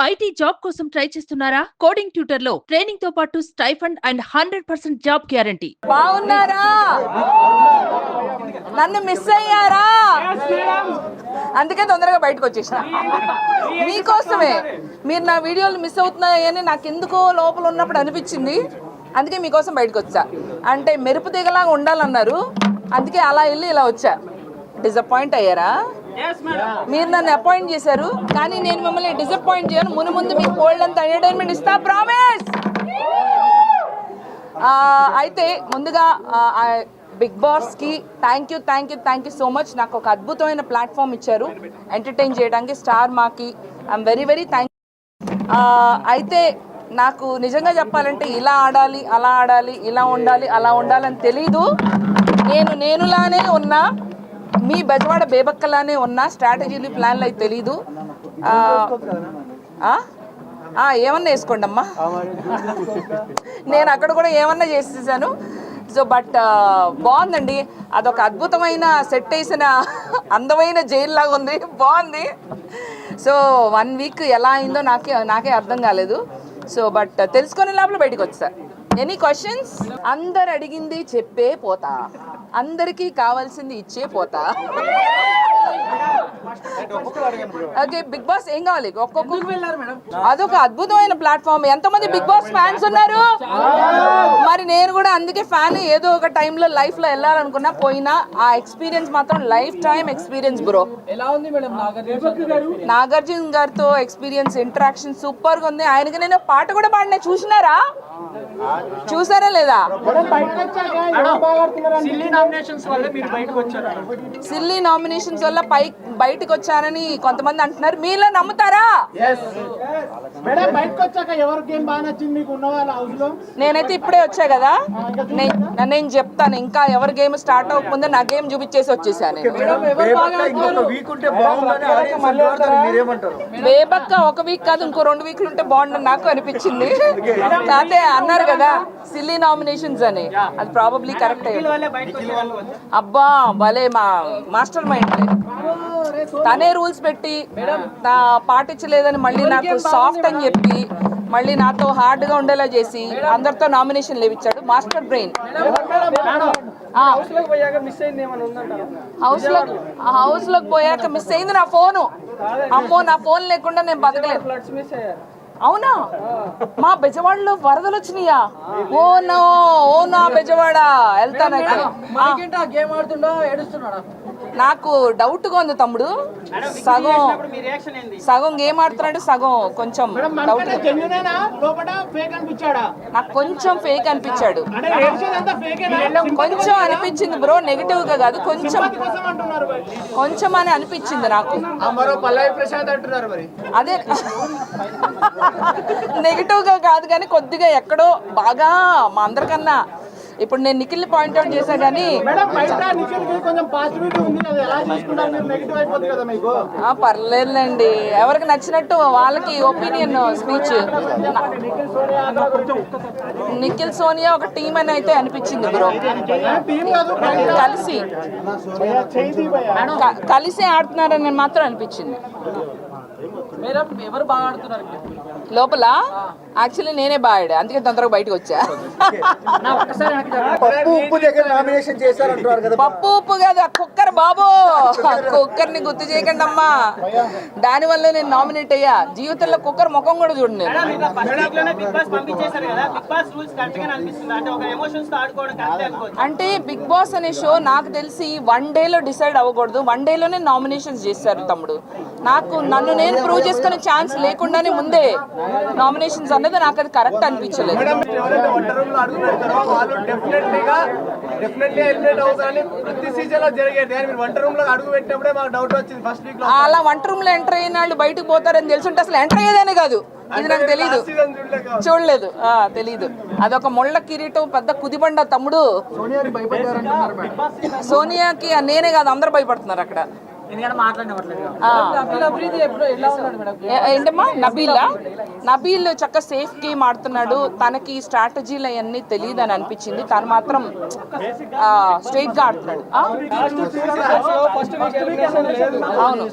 IT job కోసం try చేస్తున్నారా? Coding tutor లో ట్రైనింగ్ తో పాటు స్టైఫండ్ అండ్ 100% జాబ్ గ్యారంటీ. బాగున్నారా? నన్ను మిస్ అయ్యారా? అందుకే తొందరగా బయటకు వచ్చేసిన. మీకోసమే. మీరు నా వీడియోలు మిస్ అవుతున్నాయని నాకు ఎందుకో లోపల ఉన్నప్పుడు అనిపించింది. అందుకే మీకోసం బయటకు వచ్చా. అంటే మెరుపు దిగలాగా ఉండాలన్నారు, అందుకే అలా వెళ్ళి ఇలా వచ్చా. డిసప్పాయింట్ అయ్యారా? మీరు నన్ను అపాయింట్ చేశారు, కానీ నేను మిమ్మల్ని డిసప్పాయింట్ చేయను. ముందు మీకు కోల్డ్ అంత ఎంటర్టైన్మెంట్ ఇస్తా, ప్రామిస్. అయితే ముందుగా బిగ్ బాస్కి థ్యాంక్ యూ సో మచ్. నాకు ఒక అద్భుతమైన ప్లాట్ఫామ్ ఇచ్చారు ఎంటర్టైన్ చేయడానికి, స్టార్ మాకి. I'm very thank. అయితే నాకు నిజంగా చెప్పాలంటే ఇలా ఆడాలి, అలా ఆడాలి, ఇలా ఉండాలి, అలా ఉండాలని తెలీదు. నేనులానే ఉన్నా, మీ బెజవాడ బేబక్కలానే ఉన్నా. స్ట్రాటజీలు ప్లాన్లు అయితే తెలీదు. ఏమన్నా వేసుకోండి అమ్మా, నేను అక్కడ కూడా ఏమన్నా చేసేసాను. సో బట్ బాగుందండి. అదొక అద్భుతమైన సెట్ వేసిన అందమైన జైలు లాగా ఉంది, బాగుంది. సో 1 వీక్ ఎలా అయిందో నాకే అర్థం కాలేదు. సో బట్ తెలుసుకునే లోపల బయటకు వచ్చా. Any questions? అందరు అడిగింది చెప్పే పోతా, అందరికీ కావాల్సింది ఇచ్చే పోతా. ఓకే, బిగ్ బాస్ ఏం కావాలి? అదొక అద్భుతమైన ప్లాట్ఫామ్. ఎంతమంది బిగ్ బాస్ ఫ్యాన్స్ ఉన్నారు? మరి నేను కూడా అందుకే ఫ్యాన్. ఏదో ఒక టైంలో లైఫ్ లో వెళ్ళాలనుకున్నా, పోయినా. ఆ ఎక్స్పీరియన్స్ మాత్రం life time experience bro. Nagarjuna గారితో ఎక్స్పీరియన్స్, ఇంటరాక్షన్ సూపర్ గా ఉంది. ఆయనకి నేను పాట కూడా పాడినా, చూసారా లేదా? సిల్లీ నామినేషన్స్ వల్ల బయటకు వచ్చానని కొంతమంది అంటున్నారు. మీలో నమ్ముతారా? నేనైతే ఇప్పుడే వచ్చా కదా, నేను చెప్తాను. ఇంకా ఎవరి గేమ్ స్టార్ట్ అవ్వకముందే నా గేమ్ చూపించేసి వచ్చేసాను. బేబక్క 1 వీక్ కాదు, ఇంకో 2 వీక్లు ఉంటే బాగుండని నాకు అనిపించింది. అదే అన్నారు కదా సిల్లీ నామినేషన్స్ అని, అది ప్రాబబ్లీ కరెక్ట్. అబ్బా భలే మాస్టర్ మైండ్. తనే రూల్స్ పెట్టి పాటించలేదని మళ్ళీ నాకు సాఫ్ట్ అని చెప్పి మళ్ళీ నాతో హార్డ్ గా ఉండేలా చేసి అందరితో నామినేషన్ లేవిచ్చాడు. Master brain. హౌస్ లోకి పోయాక మిస్ అయింది నా ఫోను. అమ్మో, నా ఫోన్ లేకుండా నేను బతకలేదు. అవునా? మా బెజవాడలో వరదలు వచ్చినాయా? ఓ నా బెజవాడ వెళ్తాను. నాకు డౌట్ గా ఉంది తమ్ముడు. సగం గేమ్ ఆడుతున్నాడు, సగం కొంచెం డౌట్. నాకు కొంచెం ఫేక్ అనిపించాడు. కొంచెం అనిపించింది బ్రో, నెగిటివ్ గా కాదు, కొంచెం అని అనిపించింది నాకు. అదే నెగిటివ్ గా కాదు, కానీ కొద్దిగా ఎక్కడో బాగా మా అందరికన్నా. ఇప్పుడు నేను నిఖిల్ పాయింట్అవుట్ చేశా, కానీ పర్లేదులేండి, ఎవరికి నచ్చినట్టు వాళ్ళకి ఒపీనియన్ స్పీచ్. నిఖిల్ సోనియా ఒక టీం అని అయితే అనిపించింది బ్రో. కలిసి ఆడుతున్నారని మాత్రం అనిపించింది. ఎవరు బాగా ఆడుతున్నారు లోపల? యాక్చువల్లీ నేనే బాగా, అందుకే తొందరగా బయటకు వచ్చా. పప్పు ఉప్పు కాదు, కుక్కర్ బాబు. కుక్కర్ ని గుర్తు చేయకండి అమ్మా, దానివల్ల నేను నామినేట్ అయ్యా. జీవితంలో కుక్కర్ ముఖం కూడా చూడండి. అంటే బిగ్ బాస్ అనే షో నాకు తెలిసి 1 డేలో డిసైడ్ అవ్వకూడదు. 1 డేలోనే నామినేషన్స్ చేశారు తమ్ముడు. నన్ను నేను ప్రూవ్ చేసుకునే ఛాన్స్ లేకుండానే ముందే నామినేషన్స్ అన్నది నాకు అది కరెక్ట్ అనిపించలేదు. అలా వంట రూమ్ లో ఎంటర్ అయిన వాళ్ళు బయటకు పోతారని తెలుసుంటే అసలు ఎంటర్ అయ్యేదేనే కాదు. ఇది నాకు తెలీదు, చూడలేదు, తెలీదు. అదొక ముళ్ళ కిరీటం, పెద్ద కుదిబండ తమ్ముడు. సోనియాకి నేనే కాదు, అందరు భయపడుతున్నారు అక్కడ. ఎందుకంటే మాట్లాడిన ఏంటమ్మా నబీలా? నబీల్ చక్కగా సేఫ్ గేమ్ ఆడుతున్నాడు, తనకి స్ట్రాటజీలు అవన్నీ తెలియదు అని అనిపించింది. తను మాత్రం స్ట్రైట్ గా ఆడుతున్నాడు. అవును,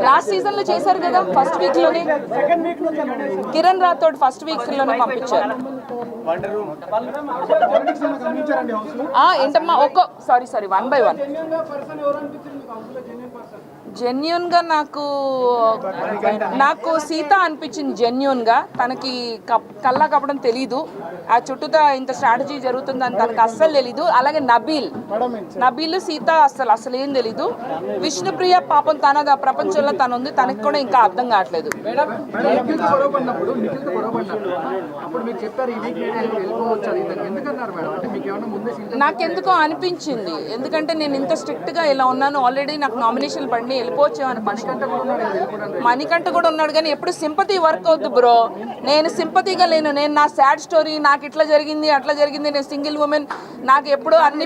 లాస్ట్ సీజన్ లో చేశారు కదా, ఫస్ట్ వీక్ లోనే కిరణ్ రాథోడ్ ఫస్ట్ వీక్ లోనే పంపించారు. ఏంటమ్మా సారీ 1 by 1 జెన్యున్ గా నాకు సీత అనిపించింది. జెన్యున్ గా తనకి కల్లా కప్పడం తెలీదు, ఆ చుట్టూతా ఇంత స్ట్రాటజీ జరుగుతుందని తనకు అస్సలు తెలీదు. అలాగే నబీల్ సీత అసలు ఏం తెలీదు. విష్ణుప్రియ పాపం తన ప్రపంచంలో తను ఉంది, తనకి కూడా ఇంకా అర్థం కావట్లేదు. నాకెందుకో అనిపించింది, ఎందుకంటే నేను ఇంత స్ట్రిక్ట్ గా ఇలా ఉన్నాను, ఆల్రెడీ నాకు నామినేషన్ పడి వెళ్ళిపోవచ్చామని. మణికంఠ కూడా ఉన్నాడు, కానీ ఎప్పుడు సింపతి వర్క్ అవుద్దు బ్రో. నేను సింపతిగా లేను, నేను నా సాడ్ స్టోరీ, నాకు ఇట్లా జరిగింది అట్లా జరిగింది, నేను సింగిల్ ఉమెన్, నాకు ఎప్పుడు అన్ని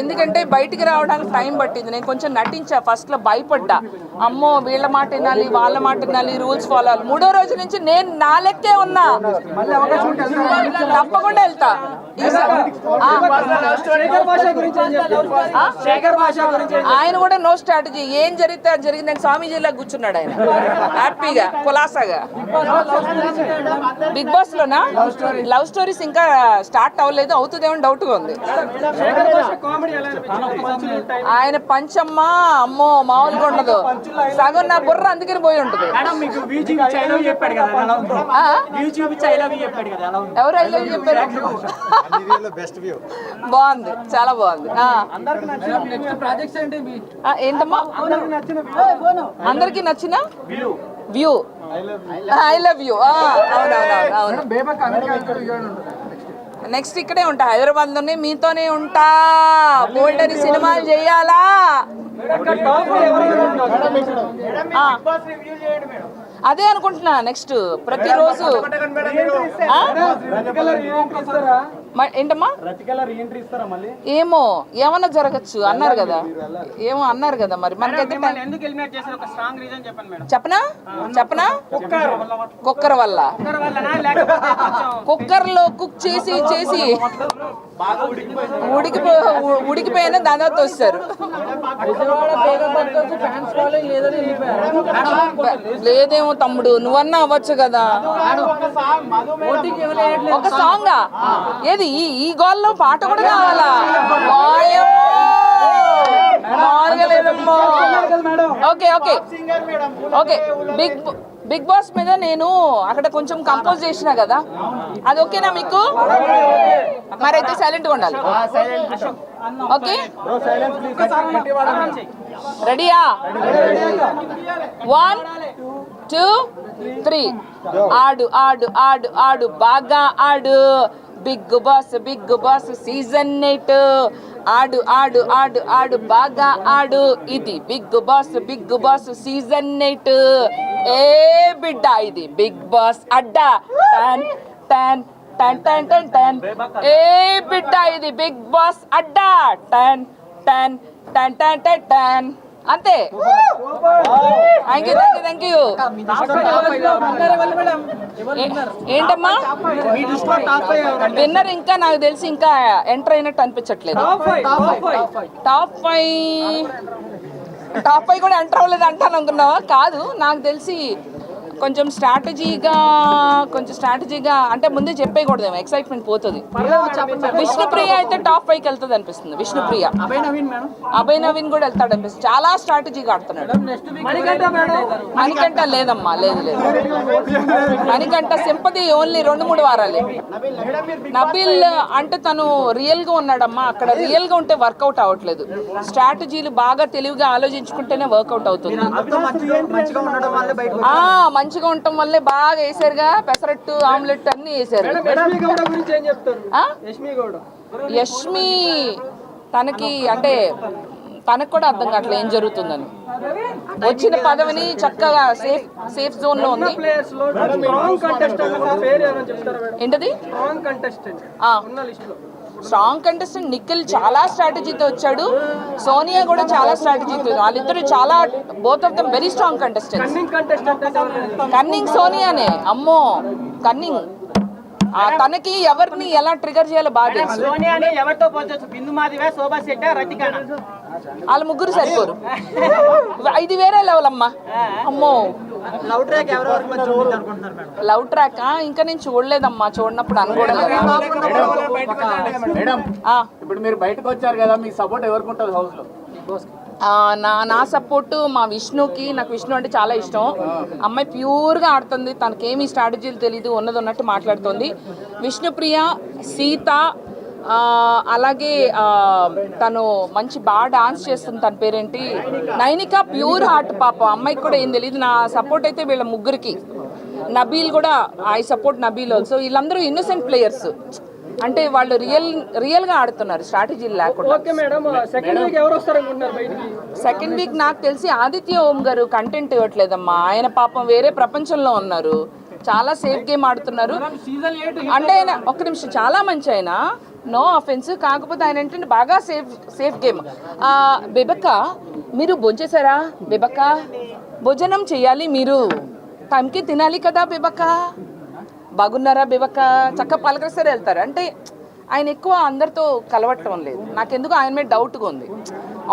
ఎందుకంటే బయటికి రావడానికి టైం పట్టింది. నేను కొంచెం నటించా, ఫస్ట్ లో భయపడ్డా, అమ్మో వీళ్ళ మాట వినాలి వాళ్ళ మాట వినాలి, రూల్స్ ఫాలో అవ్వాలి. 3వ రోజు నుంచి నేను నా లెక్కే ఉన్నా, తప్పకుండా వెళ్తా. ఆయన కూడా నో స్ట్రాటజీ, ఏం జరిగితే అది జరిగిందని స్వామీజీలా కూర్చున్నాడు ఆయన హ్యాపీగా కులాసాగా. బిగ్ బాస్ లోనా లవ్ స్టోరీస్ ఇంకా స్టార్ట్ అవ్వలేదు, అవుతుందేమో డౌట్ గా ఉంది. ఆయన పంచమ్మ అమ్మో మామూలుగా ఉండదు, సగం నా బుర్ర అందుకని పోయి ఉంటుంది. ఎవరు ఐ లవ్ చెప్పారు? బాగుంది, చాలా బాగుంది. ఏంటమ్మా అందరికి నచ్చిన వ్యూ ఐ లవ్ యూ. అవునవును, నెక్స్ట్ ఇక్కడే ఉంటా, హైదరాబాద్ లోనే మీతోనే ఉంటా. బోల్డ్ అని సినిమాలు చేయాలా? అదే అనుకుంటున్నా. నెక్స్ట్ ప్రతిరోజు ఏంటమ్మా ఏమన్నా జరగచ్చు అన్నారు కదా, అన్నారు కదా, మరి మనకైతే చెప్పనా కుక్కర్ వల్ల కుక్కర్ లో కుక్ చేసి ఉడికిపోయిన దాదాపు వస్తారు. లేదేమో తమ్ముడు, నువ్వన్నా అవ్వచ్చు కదా. ఒక సాంగ్ ఏది ఈ గోల్లో పాట కూడా కావాలా? ఓకే బిగ్ బాస్ మీద నేను అక్కడ కొంచెం కంపోజ్ చేసినా కదా, అది ఓకేనా మీకు? మరైతే సైలెంట్ గా ఉండాలి. ఓకే రెడీయా? 1 2 3 ఆడు ఆడు ఆడు ఆడు బాగా ఆడు. బిగ్ బాస్ సీజన్ 8 ఆడు ఆడు ఆడు ఆడు బాగా ఆడు. ఇది బిగ్ బాస్ సీజన్ 8. ఏ బిడ్డ ఇది బిగ్ బాస్ అడ్డా టన్ టన్ టన్ టన్ టన్ టన్. ఏ బిడ్డ ఇది బిగ్ బాస్ అడ్డా టన్ టన్ టన్ టన్ టన్ టన్. అంతే. Thank you. ఏంటమ్మా విన్నర్? ఇంకా నాకు తెలిసి ఇంకా ఎంటర్ అయినట్టు అనిపించట్లేదు. టాప్ 5 కూడా ఎంటర్ అవ్వలేదు అంటాను అనుకున్నావా? కాదు, నాకు తెలిసి కొంచెం స్ట్రాటజీగా అంటే ముందే చెప్పేయకూడదేమో, ఎక్సైట్మెంట్ పోతుంది. విష్ణుప్రియ అయితే టాప్ 5కి వెళ్తుంది అనిపిస్తుంది. విష్ణుప్రియ, అభయ్ నవీన్ కూడా వెళ్తాడు అనిపిస్తుంది. చాలా స్ట్రాటజీగా ఆడుతున్నాడు. మణికంఠ లేదమ్మా, లేదు మణికంఠ సింపతి ఓన్లీ 2-3 వారాలే. నబీల్ అంటే తను రియల్ గా ఉన్నాడమ్మా, అక్కడ రియల్ గా ఉంటే వర్కౌట్ అవ్వట్లేదు. స్ట్రాటజీలు బాగా తెలివిగా ఆలోచించుకుంటేనే వర్కౌట్ అవుతుంది. మంచిగా ఉండటం వల్లే బాగా వేసారుగా, పెసరట్టు ఆమ్లెట్ అన్ని వేసారు. యష్మి తనకి అంటే తనకు కూడా అర్థం కావట్లేదు ఏం జరుగుతుందని. వచ్చిన పదవిని చక్కగా సేఫ్ జోన్ లో ఉంది. ఏంటది? Strong contestant. నిఖిల్ చాలా స్ట్రాటజీతో వచ్చాడు, సోనియా కూడా చాలా స్ట్రాటజీతో. వాళ్ళిద్దరు చాలా both of them very strong contestants. Cunning సోనియానే, అమ్మో కన్నింగ్. తనకి ఎవరిని ఎలా ట్రిగర్ చేయాలో బాగా తెలుసు. వాళ్ళ ముగ్గురు సరిపోరు, ఇది వేరే లెవెల్ అమ్మా. అమ్మో లవ్ ట్రాక్ ఇంకా నేను చూడలేదమ్మా, చూడనప్పుడు అనుకోవడం. ఇప్పుడు మీరు బయటకు వచ్చారు కదా, మీ సపోర్ట్ ఎవరికి ఉంటుంది హౌస్ లో? నా సపోర్టు మా విష్ణుకి. నాకు విష్ణు అంటే చాలా ఇష్టం. అమ్మాయి ప్యూర్గా ఆడుతుంది, తనకేమీ స్ట్రాటజీలు తెలీదు, ఉన్నది ఉన్నట్టు మాట్లాడుతుంది. విష్ణుప్రియ, సీత, అలాగే తను మంచి బాగా డాన్స్ చేస్తుంది, తన పేరేంటి, నైనిక, ప్యూర్ హార్ట్ పాప. అమ్మాయికి కూడా ఏం తెలియదు. నా సపోర్ట్ అయితే వీళ్ళ ముగ్గురికి. నబీల్ కూడా, ఐ సపోర్ట్ నబీల్ ఆల్సో. వీళ్ళందరూ ఇన్నోసెంట్ ప్లేయర్స్, అంటే వాళ్ళు రియల్గా ఆడుతున్నారు, స్ట్రాటజీలు లేకుండా. సెకండ్ వీక్ నాకు తెలిసి ఆదిత్య ఓం గారు కంటెంట్ ఇవ్వట్లేదమ్మా. ఆయన పాపం వేరే ప్రపంచంలో ఉన్నారు, చాలా సేఫ్ గేమ్ ఆడుతున్నారు. అంటే ఆయన ఒక్క నిమిషం, చాలా మంచి ఆయన, నో అఫెన్స్. కాకపోతే ఆయన ఏంటంటే బాగా సేఫ్ గేమ్. బెబక్క మీరు భోంచేశారా? బెబక్క భోజనం చేయాలి, మీరు టైంకి తినాలి కదా బెబక్క. బాగున్నారా బెబక్క? చక్కగా పలకరిస్తే వెళ్తారు. అంటే ఆయన ఎక్కువ అందరితో కలవటం లేదు. నాకెందుకు ఆయన మీద డౌట్గా ఉంది.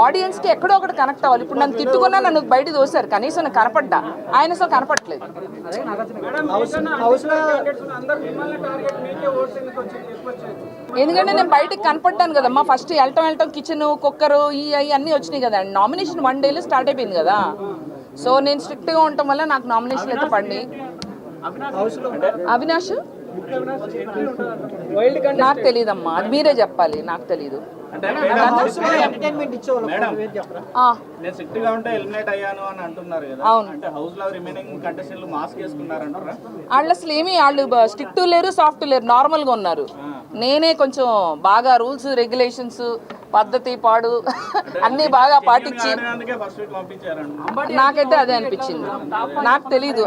ఆడియన్స్కి ఎక్కడో ఒకటి కనెక్ట్ అవ్వాలి. ఇప్పుడు నన్ను తిట్టుకున్నా, నన్ను బయట దోశారు, కనీసం నాకు కనపడ్డా, ఆయన అసలు కనపడట్లేదు. ఎందుకంటే నేను బయటకు కనపడ్డాను కదమ్మా. ఫస్ట్ వెళ్ళటం కిచెన్, కుక్కరు, అవి అన్నీ వచ్చినాయి కదా. నామినేషన్ 1 డేలో స్టార్ట్ అయిపోయింది కదా. సో నేను స్ట్రిక్ట్గా ఉండటం వల్ల నాకు నామినేషన్ అయితే పడి. అవినాష్ నాకు తెలియదమ్మా, అది మీరే చెప్పాలి, నాకు తెలీదు. వాళ్ళు అసలు ఏమి, వాళ్ళు స్ట్రిక్ట్ లేరు, సాఫ్ట్ లేరు, నార్మల్ గా ఉన్నారు. నేనే కొంచెం బాగా రూల్స్ రెగ్యులేషన్స్ పద్ధతి పాడు అన్నీ బాగా పాటించి, నాకైతే అదే అనిపించింది. నాకు తెలీదు,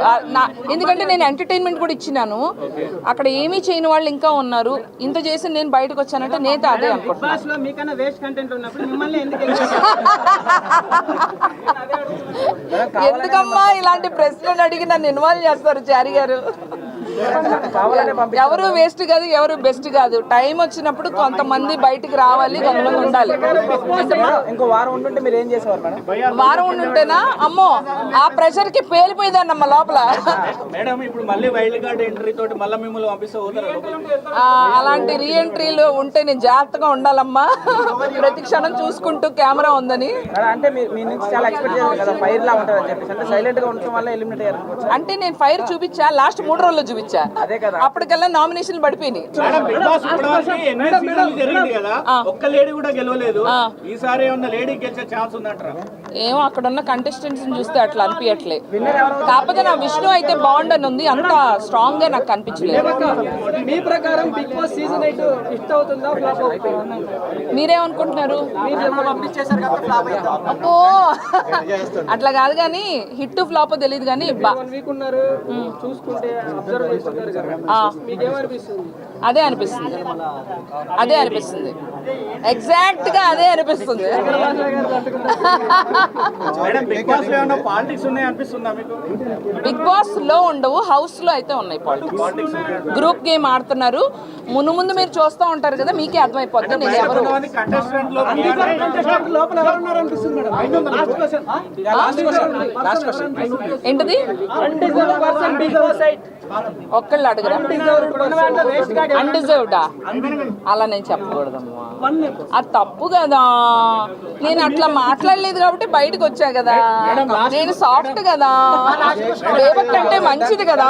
ఎందుకంటే నేను ఎంటర్టైన్మెంట్ కూడా ఇచ్చినాను. అక్కడ ఏమీ చేయని వాళ్ళు ఇంకా ఉన్నారు. ఇంత చేసి నేను బయటకు వచ్చానంటే నేత అదే అనుకుంటున్నాను. ఎందుకమ్మా ఇలాంటి ప్రశ్నలు అడిగి నన్ను ఇన్వాల్వ్ చేస్తారు చారి గారు? ఎవరు వేస్ట్ కాదు, ఎవరు బెస్ట్ కాదు. టైం వచ్చినప్పుడు కొంతమంది బయటికి రావాలి, కొంతమంది ఉండాలి. వారం ఉండుంటేనా అమ్మో, ఆ ప్రెషర్ కి పేలిపోయేదాన్నమ్మ లోపల. అలాంటి రీఎంట్రీలు ఉంటే నేను జాగ్రత్తగా ఉండాలమ్మా, ప్రతి క్షణం చూసుకుంటూ కెమెరా ఉందని. అంటే నేను ఫైర్ చూపించా, లాస్ట్ 3 రోజుల్లో చూపించా, అప్పటికల్లా నామినేషన్లు పడిపోయినాయి. ఏమో అక్కడ ఉన్న కంటెస్టెంట్స్ చూస్తే అట్లా అనిపించట్లే. కాకపోతే నా విష్ణు అయితే బాగుండని ఉంది, అంత స్ట్రాంగ్ గా నాకు కనిపించలేదు. మీరేమనుకుంటున్నారు? అబ్బో అట్లా కాదు కానీ, హిట్ ఫ్లాప్ తెలియదు కానీ అదే అనిపిస్తుంది, అదే అనిపిస్తుంది, ఎగ్జాక్ట్ గా అదే అనిపిస్తుంది. బిగ్ బాస్ లో ఉండవు, హౌస్ లో అయితే ఉన్నాయి పాలిటిక్స్. గ్రూప్ గేమ్ ఆడుతున్నారు. ముందు మీరు చూస్తూ ఉంటారు కదా, మీకే అర్థమైపోతుంది నేను ఎవరు. ఏంటది? ఒక్కళ్ళు అడగరా? అన్డిజర్వ్డా? అలా నేను చెప్పకూడదమ్మా, అది తప్పు కదా. నేను అట్లా మాట్లాడలేదు కాబట్టి బయటకు వచ్చా కదా. నేను సాఫ్ట్ కదా, రేవత్ అంటే మంచిది కదా.